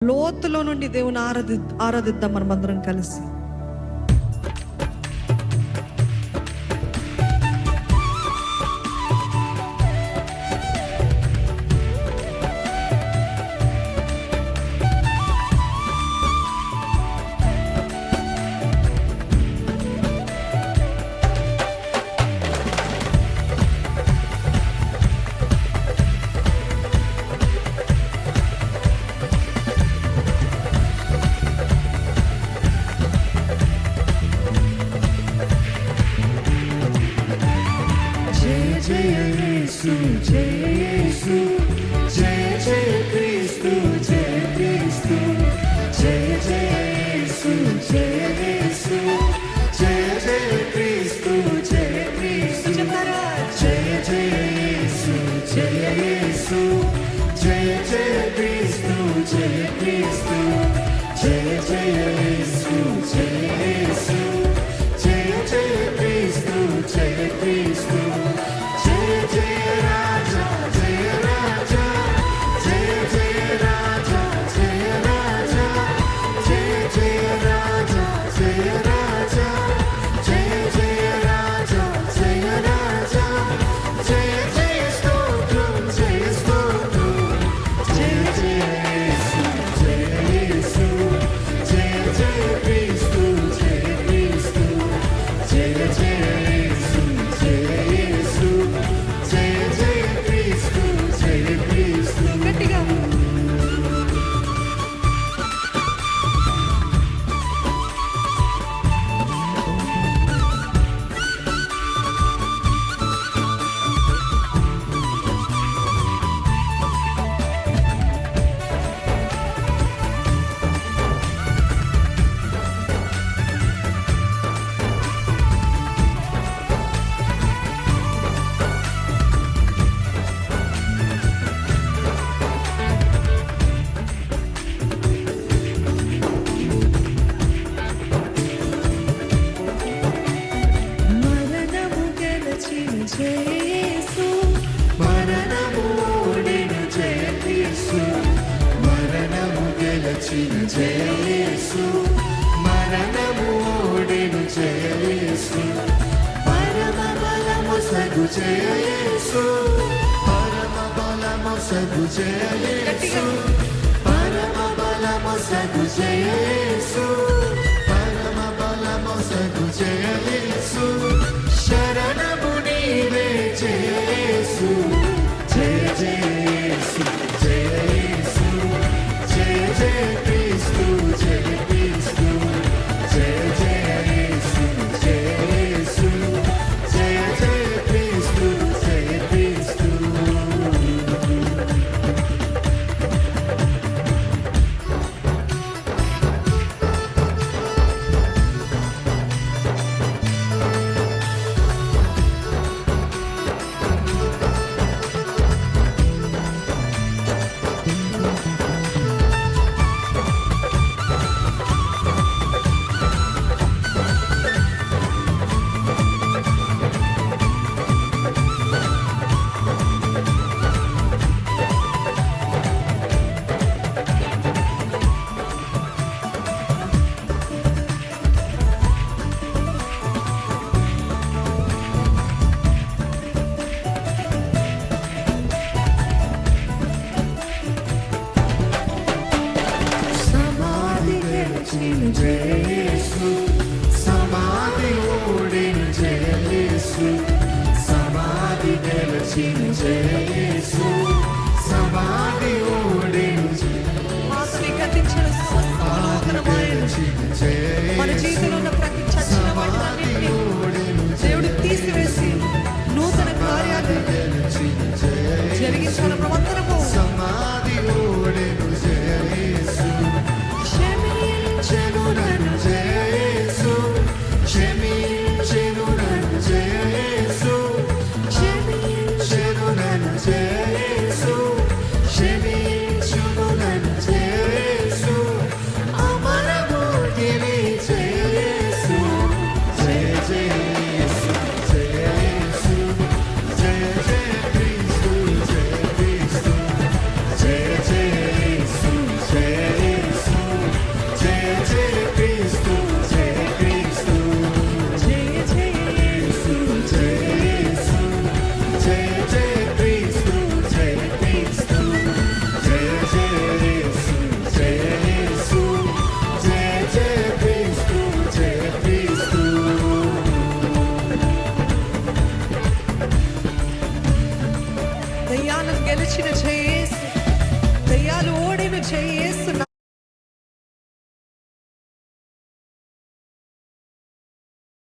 లోతులో నుండి దేవుని ఆరాధిద్దాం మనమందరం కలిసి. జయ యేసు జయ యేసు జయ జయ క్రీస్తు జయ క్రీస్తు జయ జయ యేసు జయ యేసు జయ జయ క్రీస్తు జయ క్రీస్తు జయ జయ యేసు జయ యేసు జయ జయ క్రీస్తు జయ క్రీస్తు జయ జయ యేసు జయ యేసు జయ జయ క్రీస్తు జయ క్రీస్తు జయ జయ రాజా జయ రాజా జయ జయ రాజా జయ రాజా జయ జయ రాజా జయ రాజా జయ జయ రాజా జయ రాజా జయ జయ స్తోత్రం జయ స్తోత్రం జయ జయ యేసు జయ యేసు జయ జయ క్రీస్తు జయ క్రీస్తు జయ జయ యేసు జయ యేసు జయ జయ క్రీస్తు జయ క్రీస్తు. గట్టిగా మరణము గెలిచిన యేసు మరణము ఓడిన జయ క్రీస్తు మరణము గెలిచిన జయ యేసు మరణము ఓడిన జయ యేసు పరమ బలము సగు జయ యేసు పరమ బలము సగు జయ యేసు పరమ బలము సగు జయ యేసు పరమ బలము సగు జయ యేసు శరణము నీవే జయ యేసు జయ జయ యేసు జయ యేసు జయ జయ క్రీస్తు జయ క్రీస్తు జయ జయ యేసు జయ యేసు జయ జయ క్రీస్తు జయ క్రీస్తు. సమాధి గెలిచిన జయ యేసు సమాధి ఓడిన జయ యేసు సమాధి గెలిచిన జయ యేసు సమాధి ఓడిన మాకు గతించిన సమస్త నూతనమైన మన జీవితంలో ఉన్న ప్రతి చచ్చిన వాటిని దేవుడు తీసివేసి నూతన కార్యాలు జరిగించాలి. మనమందరము సమాధి ఓడిన జయ యేసు క్షమించెను నన్ను జయ యేసు క్షమించెను నన్ను జయ యేసు క్షమించెను నన్ను గెలిచిన జయేసు, దయ్యాలు ఓడిన జయేసు.